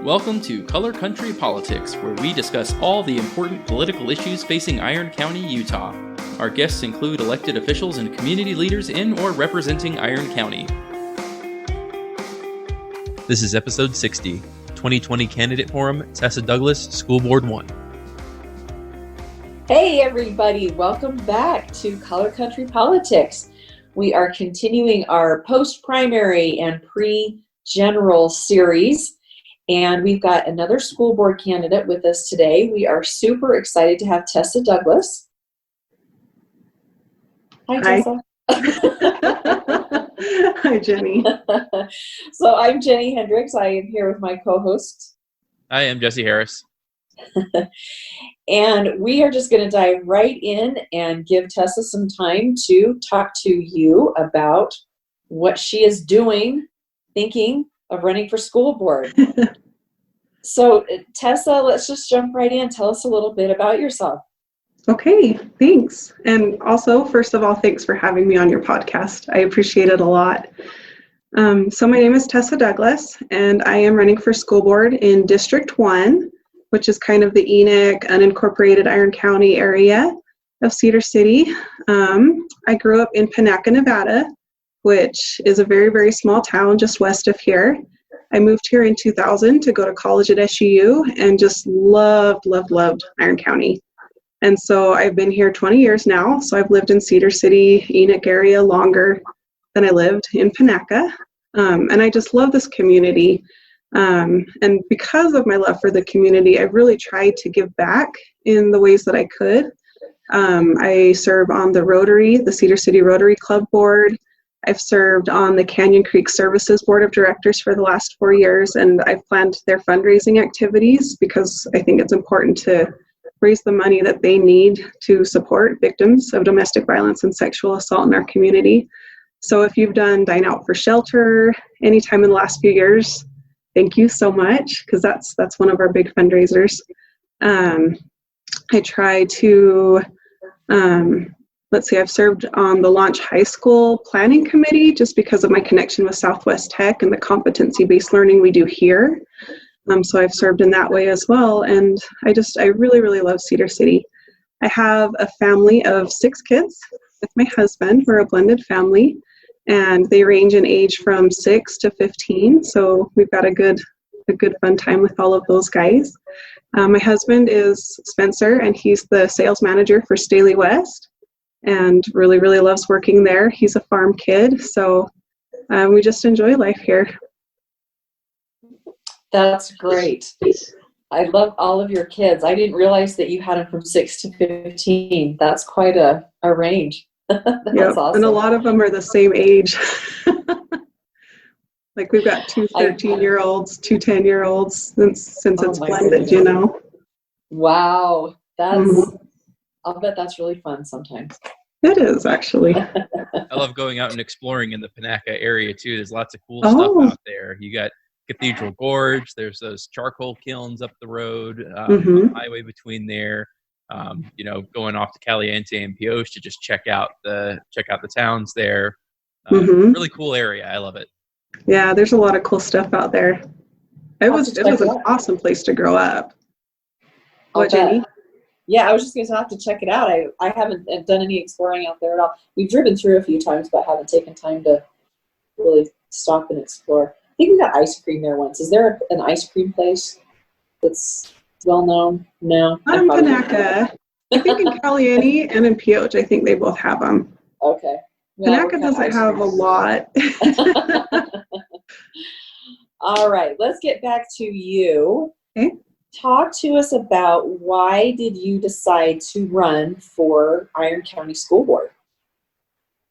Welcome to Color Country Politics, where we discuss all the important political issues facing Iron County, Utah. Our guests include elected officials and community leaders in or representing Iron County. This is episode 60, 2020 Candidate Forum, Tessa Douglas, School Board 1. Hey everybody, welcome back to Color Country Politics. We are continuing our post-primary and pre-general series. And we've got another school board candidate with us today. We are super excited to have Tessa Douglas. Hi, Tessa. Hi, Jenny. So I'm Jenny Hendricks. I am here with my co-host. I am Jesse Harris. And we are just going to dive right in and give Tessa some time to talk to you about what she is doing, thinking of running for school board. So Tessa, let's just jump right in. Tell us a little bit about yourself. Okay, thanks. And also, first of all, thanks for having me on your podcast. I appreciate it a lot. So my name is Tessa Douglas, and I am running for school board in District 1, which is kind of the Enoch, unincorporated Iron County area of Cedar City. I grew up in Panaca, Nevada, which is a very, very small town just west of here. I moved here in 2000 to go to college at SUU and just loved Iron County. And so I've been here 20 years now. So I've lived in Cedar City, Enoch area longer than I lived in Panaca. And I just love this community. And because of my love for the community, I've really tried to give back in the ways that I could. I serve on the Rotary, the Cedar City Rotary Club Board. I've served on the Canyon Creek Services Board of Directors for the last 4 years, and I've planned their fundraising activities because I think it's important to raise the money that they need to support victims of domestic violence and sexual assault in our community. So if you've done Dine Out for Shelter anytime in the last few years, thank you so much, because that's one of our big fundraisers. I try to I've served on the Launch High School Planning Committee just because of my connection with Southwest Tech and the competency-based learning we do here. So I've served in that way as well. And I really, really love Cedar City. I have a family of 6 kids with my husband. We're a blended family, and they range in age from 6 to 15. So we've got a good fun time with all of those guys. My husband is Spencer, and he's the sales manager for Staley West, and really, really loves working there. He's a farm kid, so we just enjoy life here. That's great. I love all of your kids. I didn't realize that you had them from 6 to 15. That's quite a range. That's awesome. And a lot of them are the same age. Like we've got 2 13-year-olds, 2 10-year-olds, since it's blended, goodness. You know. Wow. I'll bet that's really fun sometimes. It is, actually. I love going out and exploring in the Panaca area, too. There's lots of cool stuff out there. You got Cathedral Gorge. There's those charcoal kilns up the road, highway between there. Going off to Caliente and Pioche to just check out the towns there. Really cool area. I love it. Yeah, there's a lot of cool stuff out there. It was an awesome place to grow up. What, Jenny? Yeah, I was just going to have to check it out. I haven't done any exploring out there at all. We've driven through a few times, but haven't taken time to really stop and explore. I think we got ice cream there once. Is there an ice cream place that's well known? No. Not in Panaca. I think in Caliente and in Pioche, I think they both have them. Okay. Panaca doesn't have a lot. All right, let's get back to you. Okay. Talk to us about why did you decide to run for Iron County School Board?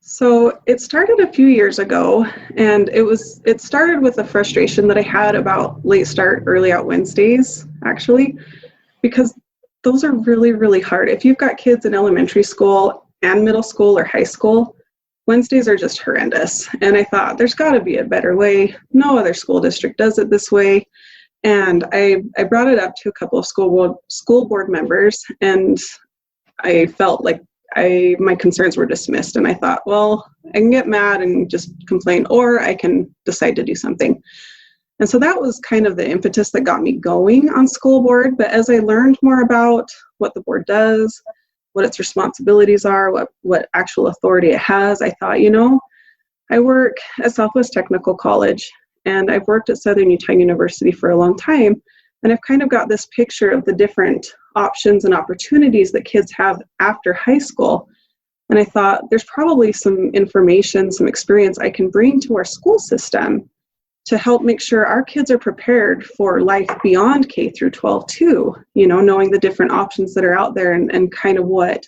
So it started a few years ago, and it started with a frustration that I had about late start, early out Wednesdays, actually, because those are really, really hard. If you've got kids in elementary school and middle school or high school, Wednesdays are just horrendous. And I thought there's got to be a better way. No other school district does it this way. And I brought it up to a couple of school board members, and I felt like my concerns were dismissed. And I thought, well, I can get mad and just complain, or I can decide to do something. And so that was kind of the impetus that got me going on school board. But as I learned more about what the board does, what its responsibilities are, what actual authority it has, I thought, I work at Southwest Technical College, and I've worked at Southern Utah University for a long time. And I've kind of got this picture of the different options and opportunities that kids have after high school. And I thought there's probably some information, some experience I can bring to our school system to help make sure our kids are prepared for life beyond K through 12 too, knowing the different options that are out there and kind of what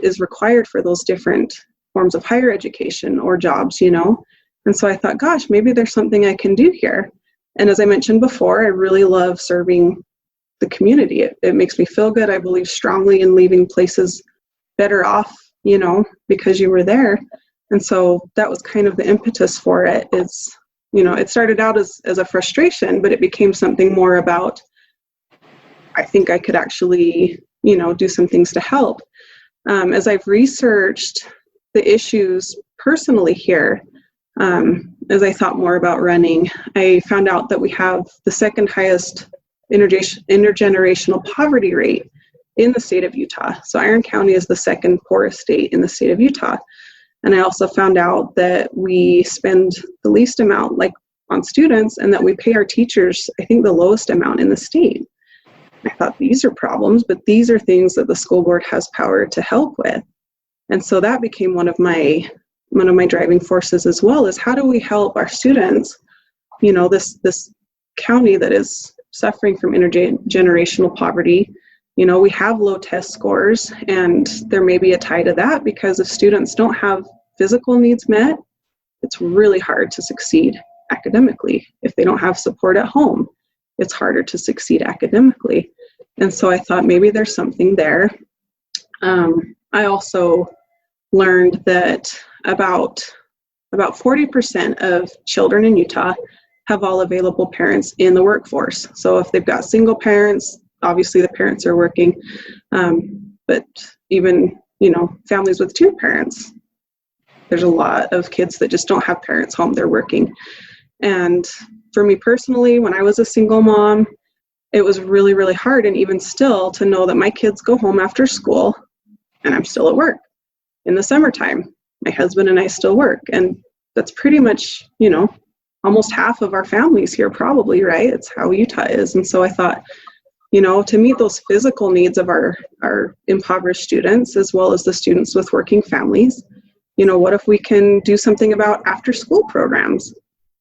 is required for those different forms of higher education or jobs, And so I thought, gosh, maybe there's something I can do here. And as I mentioned before, I really love serving the community. It makes me feel good. I believe strongly in leaving places better off, because you were there. And so that was kind of the impetus for it. It started out as a frustration, but it became something more about, I think I could actually, do some things to help. As I've researched the issues personally here, as I thought more about running, I found out that we have the second highest intergenerational poverty rate in the state of Utah. So Iron County is the second poorest state in the state of Utah. And I also found out that we spend the least amount on students, and that we pay our teachers, I think, the lowest amount in the state. I thought these are problems, but these are things that the school board has power to help with. And so that became one of my driving forces as well, is how do we help our students, this county that is suffering from intergenerational poverty. We have low test scores, and there may be a tie to that, because if students don't have physical needs met, it's really hard to succeed academically. If they don't have support at home, it's harder to succeed academically. And so I thought maybe there's something there. I also learned that about 40% of children in Utah have all available parents in the workforce. So if they've got single parents, obviously the parents are working, but even, families with two parents, there's a lot of kids that just don't have parents home, they're working. And for me personally, when I was a single mom, it was really, really hard, and even still, to know that my kids go home after school and I'm still at work. In the summertime, my husband and I still work, and that's pretty much, almost half of our families here probably, right? It's how Utah is. And so I thought, to meet those physical needs of our impoverished students, as well as the students with working families, what if we can do something about after school programs?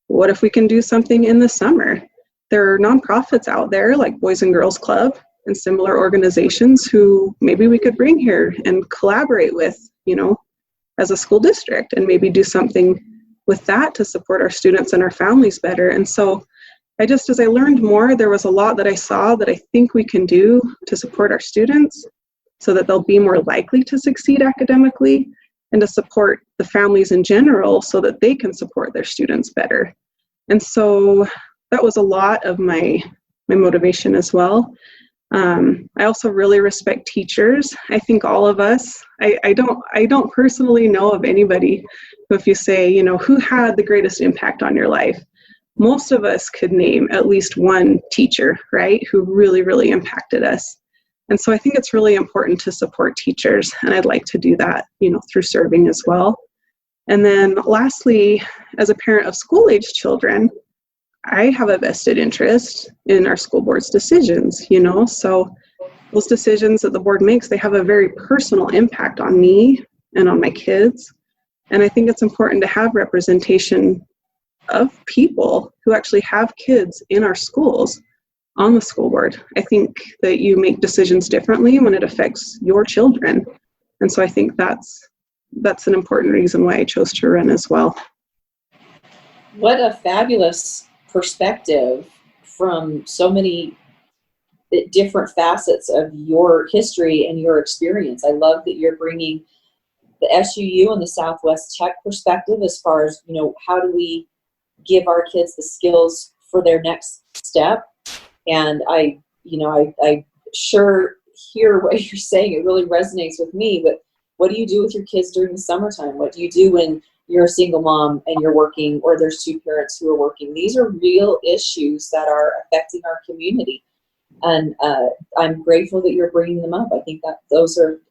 What if we can do something in the summer? There are nonprofits out there like Boys and Girls Club and similar organizations who maybe we could bring here and collaborate with, as a school district, and maybe do something with that to support our students and our families better. And so as I learned more, there was a lot that I saw that I think we can do to support our students so that they'll be more likely to succeed academically, and to support the families in general so that they can support their students better. And so that was a lot of my motivation as well. I also really respect teachers. I think all of us, I don't personally know of anybody who, if you say, who had the greatest impact on your life, most of us could name at least one teacher, right, who really, really impacted us. And so I think it's really important to support teachers, and I'd like to do that, through serving as well. And then lastly, as a parent of school-age children, I have a vested interest in our school board's decisions, so those decisions that the board makes, they have a very personal impact on me and on my kids. And I think it's important to have representation of people who actually have kids in our schools on the school board. I think that you make decisions differently when it affects your children. And so I think that's an important reason why I chose to run as well. What a fabulous perspective from so many different facets of your history and your experience. I love that you're bringing the SUU and the Southwest Tech perspective as far as, how do we give our kids the skills for their next step. And I sure hear what you're saying. It really resonates with me. But what do you do with your kids during the summertime? What do you do when you're a single mom and you're working, or there's two parents who are working. These are real issues that are affecting our community. And I'm grateful that you're bringing them up. I think that those are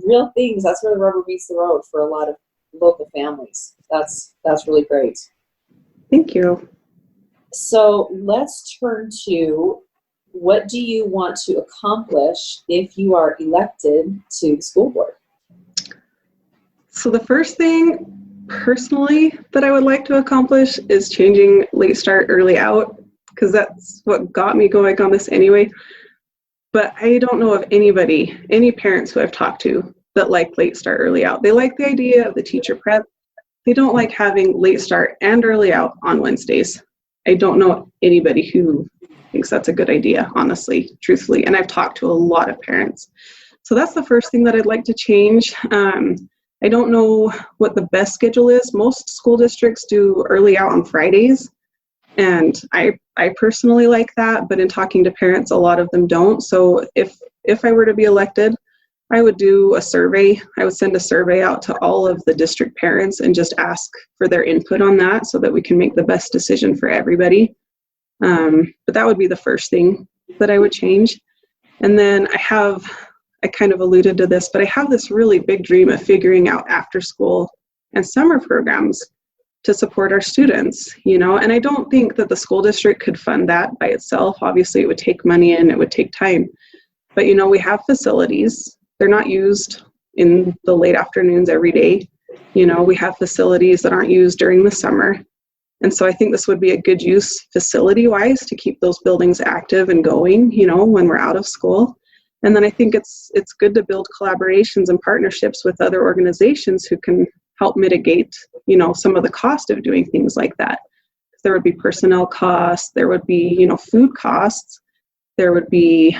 real things. That's where the rubber meets the road for a lot of local families. That's really great. Thank you. So let's turn to, what do you want to accomplish if you are elected to the school board? So the first thing personally that I would like to accomplish is changing late start, early out, because that's what got me going on this anyway. But I don't know of any parents who I've talked to that like late start, early out. They like the idea of the teacher prep. They don't like having late start and early out on Wednesdays. I don't know anybody who thinks that's a good idea, honestly, truthfully. And I've talked to a lot of parents. So that's the first thing that I'd like to change. I don't know what the best schedule is. Most school districts do early out on Fridays. And I personally like that, but in talking to parents, a lot of them don't. So if I were to be elected, I would do a survey. I would send a survey out to all of the district parents and just ask for their input on that so that we can make the best decision for everybody. But that would be the first thing that I would change. And then I kind of alluded to this, but I have this really big dream of figuring out after school and summer programs to support our students, and I don't think that the school district could fund that by itself. Obviously, it would take money and it would take time. But, we have facilities. They're not used in the late afternoons every day. We have facilities that aren't used during the summer. And so I think this would be a good use facility-wise to keep those buildings active and going, when we're out of school. And then I think it's good to build collaborations and partnerships with other organizations who can help mitigate, some of the cost of doing things like that. There would be personnel costs, there would be, food costs, there would be,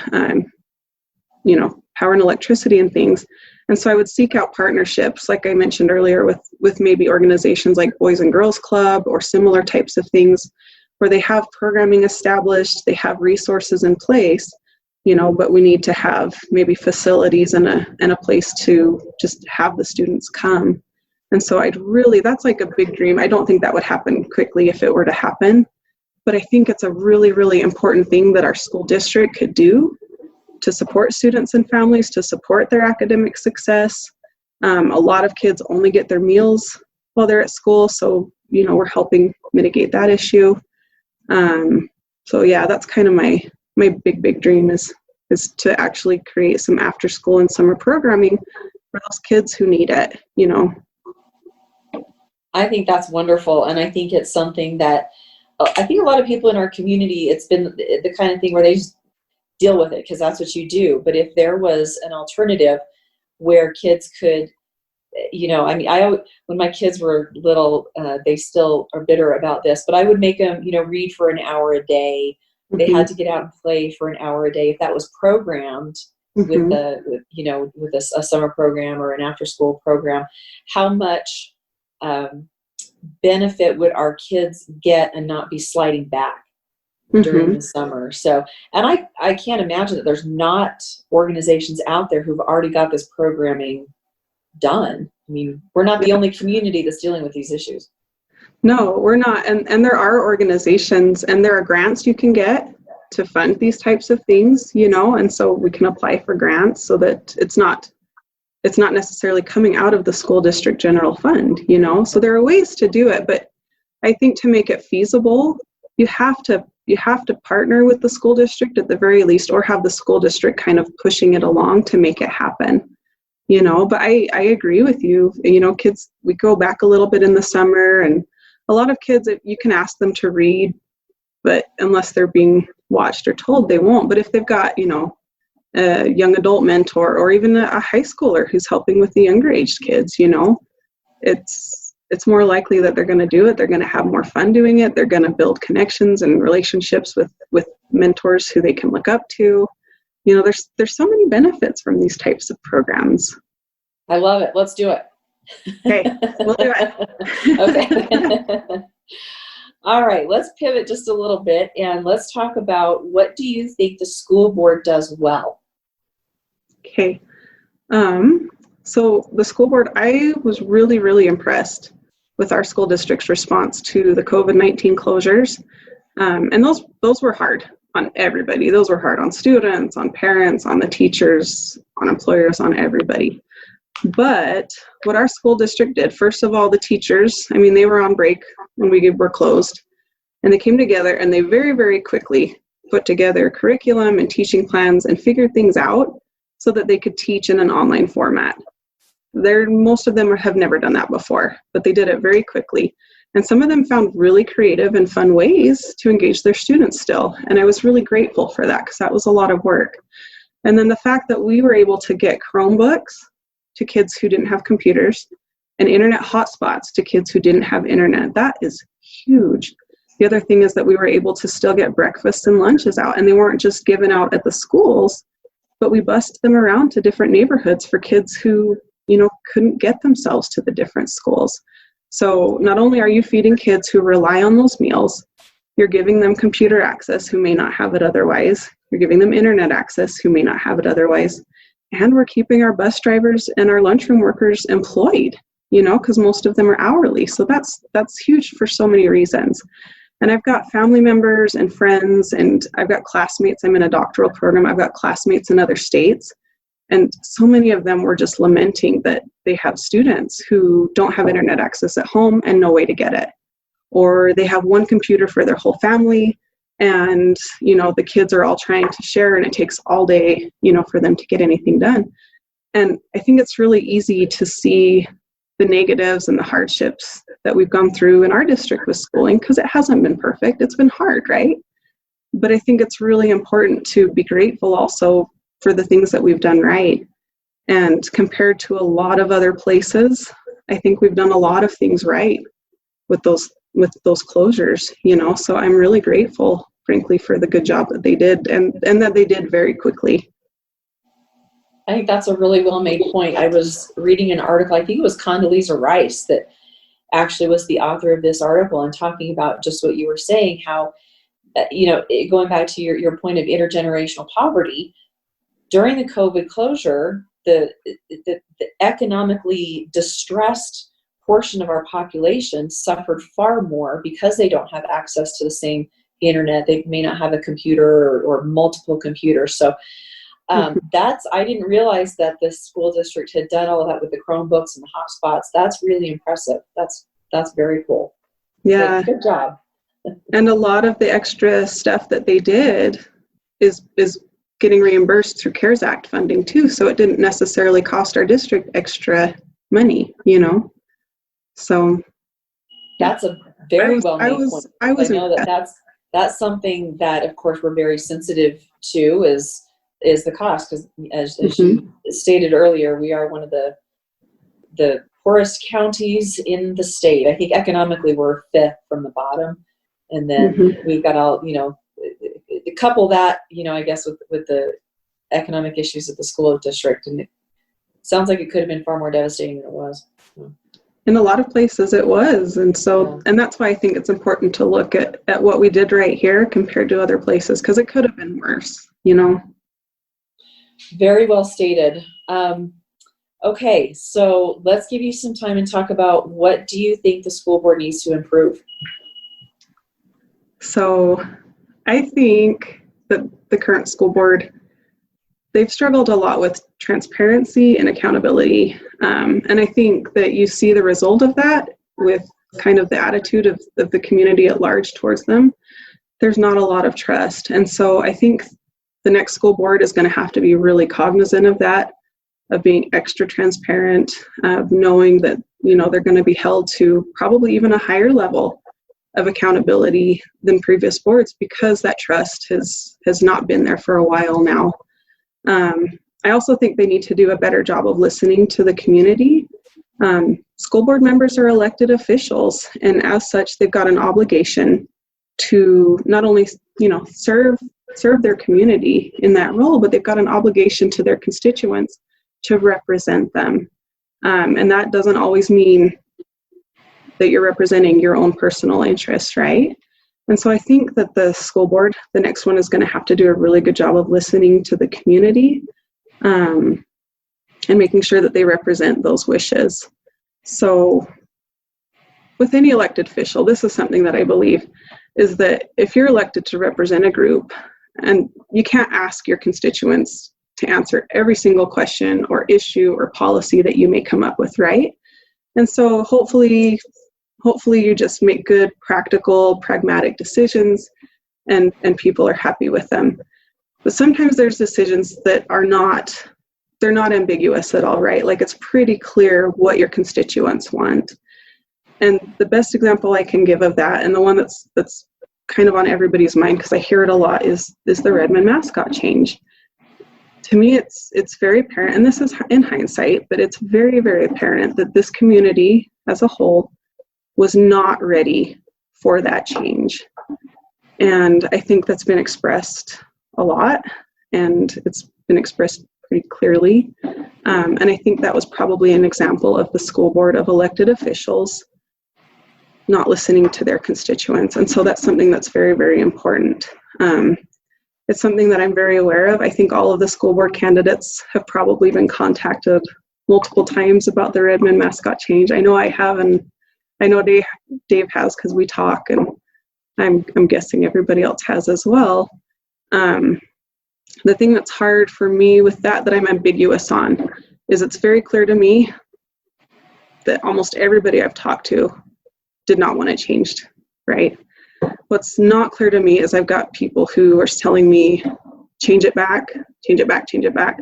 power and electricity and things. And so I would seek out partnerships, like I mentioned earlier, with maybe organizations like Boys and Girls Club or similar types of things where they have programming established, they have resources in place, but we need to have maybe facilities and a place to just have the students come. And so that's like a big dream. I don't think that would happen quickly if it were to happen, but I think it's a really, really important thing that our school district could do to support students and families, to support their academic success. A lot of kids only get their meals while they're at school, so, we're helping mitigate that issue. So yeah, that's kind of my big dream is to actually create some after school and summer programming for those kids who need it, I think that's wonderful. And I think it's something that I think a lot of people in our community, it's been the kind of thing where they just deal with it because that's what you do. But if there was an alternative where kids could, when my kids were little, they still are bitter about this, but I would make them, read for an hour a day. They had to get out and play for an hour a day. If that was programmed with a summer program or an after school program, how much benefit would our kids get and not be sliding back during the summer? So, and I can't imagine that there's not organizations out there who've already got this programming done. I mean, we're not the only community that's dealing with these issues. No, we're not. And there are organizations and there are grants you can get to fund these types of things, and so we can apply for grants so that it's not necessarily coming out of the school district general fund, so there are ways to do it. But I think to make it feasible, you have to partner with the school district at the very least, or have the school district kind of pushing it along to make it happen. But I agree with you. Kids, we go back a little bit in the summer, and a lot of kids, you can ask them to read, but unless they're being watched or told, they won't. But if they've got, a young adult mentor or even a high schooler who's helping with the younger aged kids, it's more likely that they're going to do it. They're going to have more fun doing it. They're going to build connections and relationships with mentors who they can look up to. There's so many benefits from these types of programs. I love it. Let's do it. Okay, we'll do it. Okay. All right, let's pivot just a little bit and let's talk about, what do you think the school board does well? Okay. So the school board, I was really, really impressed with our school district's response to the COVID-19 closures. And those were hard on everybody. Those were hard on students, on parents, on the teachers, on employers, on everybody. But what our school district did, first of all, the teachers, I mean, they were on break when we were closed, and they came together and they very, very quickly put together curriculum and teaching plans and figured things out so that they could teach in an online format. Most of them have never done that before, but they did it very quickly. And some of them found really creative and fun ways to engage their students still. And I was really grateful for that because that was a lot of work. And then the fact that we were able to get Chromebooks to kids who didn't have computers and internet hotspots to kids who didn't have internet, that is huge. The other thing is that we were able to still get breakfasts and lunches out, and they weren't just given out at the schools, but we bussed them around to different neighborhoods for kids who, couldn't get themselves to the different schools. So not only are you feeding kids who rely on those meals, you're giving them computer access who may not have it otherwise. You're giving them internet access who may not have it otherwise. And we're keeping our bus drivers and our lunchroom workers employed, because most of them are hourly. So that's huge for so many reasons. And I've got family members and friends, and I've got classmates. I'm in a doctoral program. I've got classmates in other states. And so many of them were just lamenting that they have students who don't have internet access at home and no way to get it. Or they have one computer for their whole family, and, the kids are all trying to share, and it takes all day, for them to get anything done. And I think it's really easy to see the negatives and the hardships that we've gone through in our district with schooling, because it hasn't been perfect. It's been hard, right? But I think it's really important to be grateful also for the things that we've done right. And compared to a lot of other places, I think we've done a lot of things right with those closures, so I'm really grateful, frankly, for the good job that they did and that they did very quickly. I think that's a really well made point. I was reading an article, I think it was Condoleezza Rice that actually was the author of this article, and talking about just what you were saying, how, going back to your point of intergenerational poverty, during the COVID closure, the economically distressed portion of our population suffered far more because they don't have access to the same internet. They may not have a computer or multiple computers. So I didn't realize that the school district had done all of that with the Chromebooks and the hotspots. That's really impressive. That's very cool. Yeah. Good job. And a lot of the extra stuff that they did is getting reimbursed through CARES Act funding too. So it didn't necessarily cost our district extra money, So that's a very well made point. I know that's something that, of course, we're very sensitive to is the cost, because as you stated earlier, we are one of the poorest counties in the state. I think economically we're fifth from the bottom, and then we've got all couple that I guess with the economic issues at the school district, and it sounds like it could have been far more devastating than it was. In a lot of places it was, and so and that's why I think it's important to look at what we did right here compared to other places, because it could have been worse. Very well stated. Okay, so let's give you some time and talk about what do you think the school board needs to improve. So I think that the current school board, they've struggled a lot with transparency and accountability. And I think that you see the result of that with kind of the attitude of the community at large towards them. There's not a lot of trust. And so I think the next school board is going to have to be really cognizant of that, of being extra transparent, of knowing that, they're going to be held to probably even a higher level of accountability than previous boards, because that trust has not been there for a while now. I also think they need to do a better job of listening to the community. School board members are elected officials, and as such, they've got an obligation to not only, serve their community in that role, but they've got an obligation to their constituents to represent them. And that doesn't always mean that you're representing your own personal interests, right? And so I think that the school board, the next one, is going to have to do a really good job of listening to the community and making sure that they represent those wishes. So with any elected official, this is something that I believe, is that if you're elected to represent a group, and you can't ask your constituents to answer every single question or issue or policy that you may come up with, right? And so hopefully you just make good, practical, pragmatic decisions, and people are happy with them. But sometimes there's decisions that they're not ambiguous at all, right? Like, it's pretty clear what your constituents want. And the best example I can give of that, and the one that's kind of on everybody's mind, because I hear it a lot, is the Redmond mascot change. To me, it's very apparent, and this is in hindsight, but it's very, very apparent that this community as a whole was not ready for that change. And I think that's been expressed a lot, and it's been expressed pretty clearly. And I think that was probably an example of the school board of elected officials not listening to their constituents. And so that's something that's very, very important. It's something that I'm very aware of. I think all of the school board candidates have probably been contacted multiple times about the Redmond mascot change. I know I have, and I know Dave has, because we talk, and I'm guessing everybody else has as well. The thing that's hard for me with that I'm ambiguous on, is it's very clear to me that almost everybody I've talked to did not want it changed, right? What's not clear to me is I've got people who are telling me, change it back, change it back, change it back.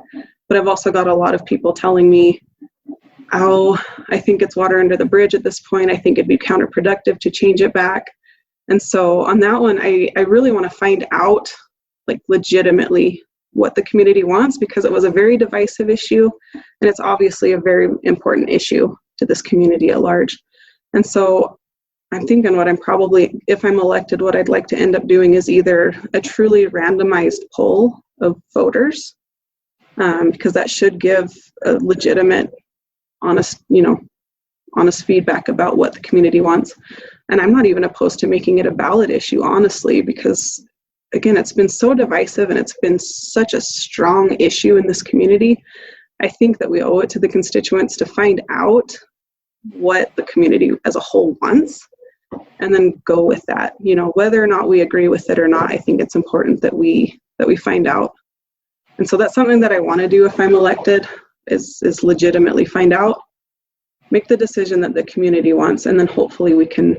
But I've also got a lot of people telling me, oh, I think it's water under the bridge at this point. I think it'd be counterproductive to change it back. And so on that one, I really want to find out, like, legitimately what the community wants, because it was a very divisive issue, and it's obviously a very important issue to this community at large. And so I'm thinking if I'm elected, what I'd like to end up doing is either a truly randomized poll of voters, because that should give a legitimate, honest feedback about what the community wants. And I'm not even opposed to making it a ballot issue, honestly, because, again, it's been so divisive and it's been such a strong issue in this community. I think that we owe it to the constituents to find out what the community as a whole wants, and then go with that. Whether or not we agree with it or not, I think it's important that we find out. And so that's something that I want to do if I'm elected, is legitimately find out, make the decision that the community wants, and then hopefully we can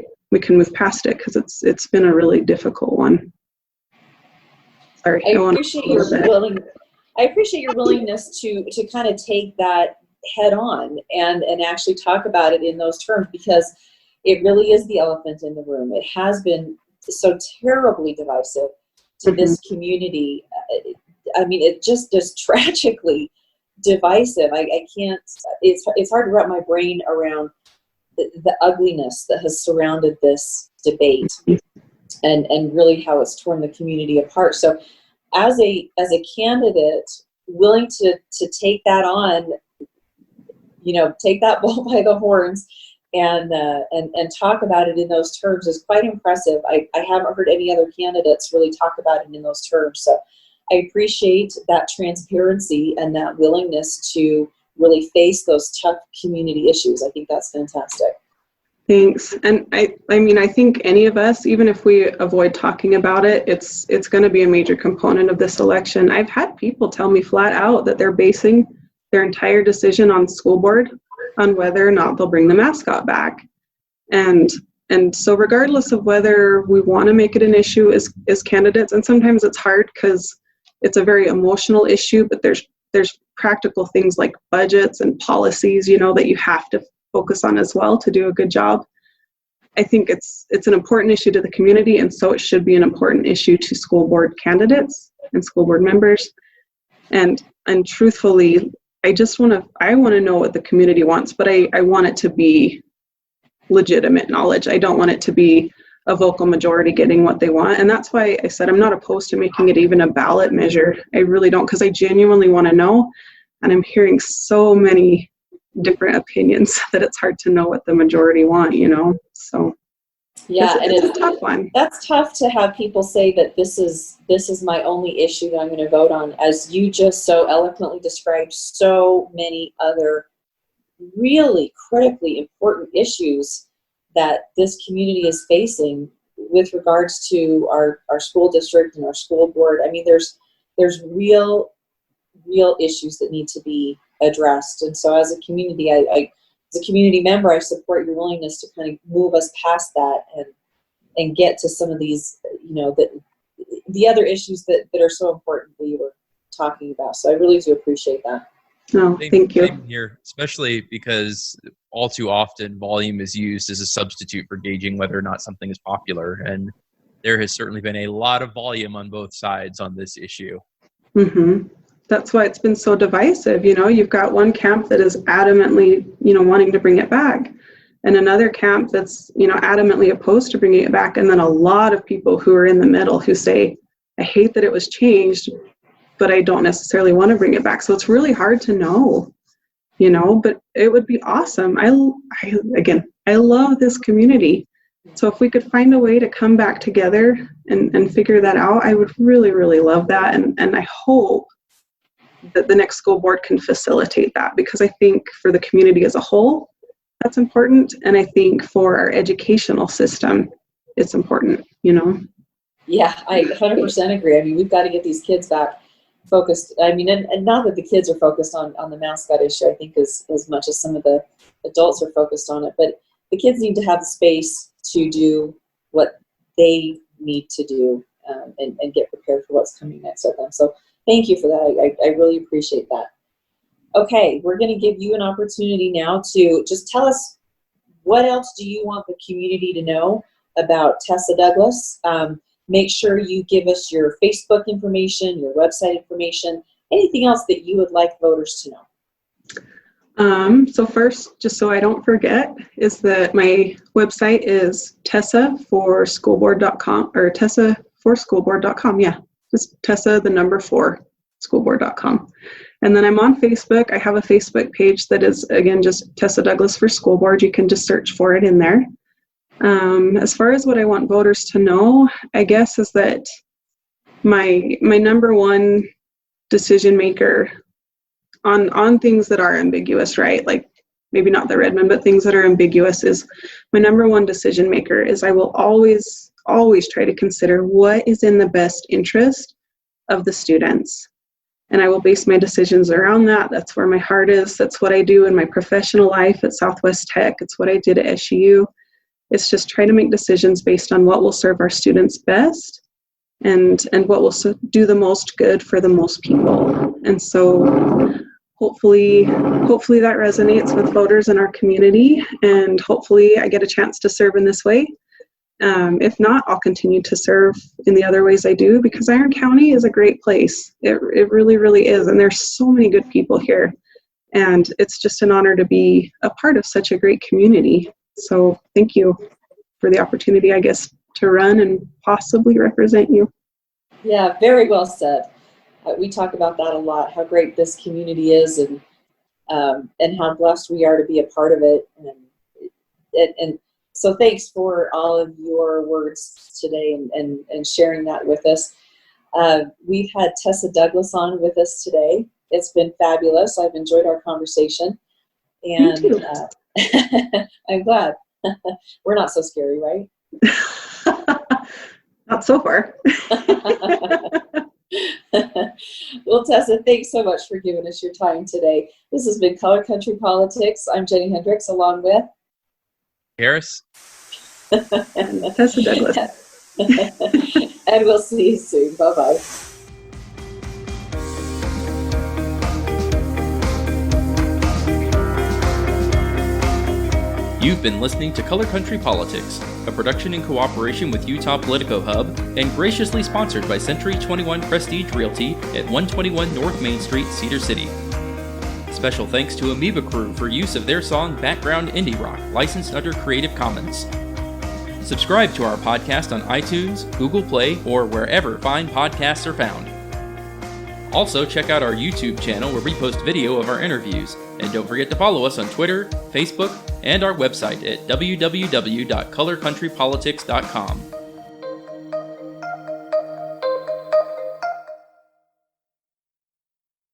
move past it, because it's been a really difficult one. Sorry, I appreciate your willingness to kind of take that head on and actually talk about it in those terms, because it really is the elephant in the room. It has been so terribly divisive to this community. I mean, it just is tragically divisive. I can't, it's hard to wrap my brain around the ugliness that has surrounded this debate, and really how it's torn the community apart. So as a candidate willing to take that on, take that bull by the horns and talk about it in those terms is quite impressive. I haven't heard any other candidates really talk about it in those terms. So I appreciate that transparency and that willingness to really face those tough community issues. I think that's fantastic. Thanks. And I think any of us, even if we avoid talking about it, it's going to be a major component of this election. I've had people tell me flat out that they're basing their entire decision on school board on whether or not they'll bring the mascot back. And so regardless of whether we want to make it an issue as candidates, and sometimes it's hard because it's a very emotional issue, but there's practical things like budgets and policies, that you have to focus on as well to do a good job. I think it's an important issue to the community, and so it should be an important issue to school board candidates and school board members. And truthfully, I want to know what the community wants, but I want it to be legitimate knowledge. I don't want it to be a vocal majority getting what they want. And that's why I said I'm not opposed to making it even a ballot measure. I really don't, because I genuinely want to know. And I'm hearing so many different opinions that it's hard to know what the majority want, So yeah, it's a tough one. That's tough to have people say that this is my only issue that I'm going to vote on, as you just so eloquently described so many other really critically important issues that this community is facing with regards to our school district and our school board. I mean, there's real issues that need to be addressed. And so as a community, I as a community member, I support your willingness to kind of move us past that and get to some of these, the other issues that are so important that you were talking about. So I really do appreciate that. Oh, thank you. Same here, especially because all too often volume is used as a substitute for gauging whether or not something is popular. And there has certainly been a lot of volume on both sides on this issue. Mm-hmm. That's why it's been so divisive. You've got one camp that is adamantly, wanting to bring it back, and another camp that's, adamantly opposed to bringing it back. And then a lot of people who are in the middle who say, I hate that it was changed, but I don't necessarily want to bring it back. So it's really hard to know, but it would be awesome. I love this community. So if we could find a way to come back together and figure that out, I would really, really love that. And I hope that the next school board can facilitate that, because I think for the community as a whole, that's important. And I think for our educational system, it's important, Yeah, I 100% agree. I mean, we've got to get these kids back focused. I mean, and not that the kids are focused on the mascot issue, I think as much as some of the adults are focused on it, but the kids need to have the space to do what they need to do and get prepared for what's coming next at them. So thank you for that. I really appreciate that. Okay, we're going to give you an opportunity now to just tell us, what else do you want the community to know about Tessa Douglas? Make sure you give us your Facebook information, your website information, anything else that you would like voters to know. So first, just so I don't forget, is that my website is tessaforschoolboard.com, or tessaforschoolboard.com. Yeah, just Tessa, the number 4, schoolboard.com. And then I'm on Facebook. I have a Facebook page that is, again, just Tessa Douglas for School Board. You can just search for it in there. As far as what I want voters to know, I guess, is that my number one decision maker on things that are ambiguous, right? Like maybe not the Redmond, but things that are ambiguous, is my number one decision maker is I will always try to consider what is in the best interest of the students. And I will base my decisions around that. That's where my heart is. That's what I do in my professional life at Southwest Tech. It's what I did at SUU. It's just try to make decisions based on what will serve our students best and what will do the most good for the most people. And so hopefully that resonates with voters in our community, and hopefully I get a chance to serve in this way. If not, I'll continue to serve in the other ways I do, because Iron County is a great place. It really, really is. And there's so many good people here. And it's just an honor to be a part of such a great community. So thank you for the opportunity, I guess, to run and possibly represent you. Yeah, very well said. We talk about that a lot, how great this community is, and how blessed we are to be a part of it. And so thanks for all of your words today and sharing that with us. We've had Tessa Douglas on with us today. It's been fabulous. I've enjoyed our conversation. And Me too. I'm glad. We're not so scary, right? Not so far. Well, Tessa, thanks so much for giving us your time today. This has been Color Country Politics. I'm Jenny Hendricks, along with Harris and Tessa Douglas. And we'll see you soon. Bye-bye. You've been listening to Color Country Politics, a production in cooperation with Utah Politico Hub and graciously sponsored by Century 21 Prestige Realty at 121 North Main Street, Cedar City. Special thanks to Amoeba Crew for use of their song Background Indie Rock, licensed under Creative Commons. Subscribe to our podcast on iTunes, Google Play, or wherever fine podcasts are found. Also, check out our YouTube channel where we post video of our interviews. And don't forget to follow us on Twitter, Facebook, and our website at www.colorcountrypolitics.com.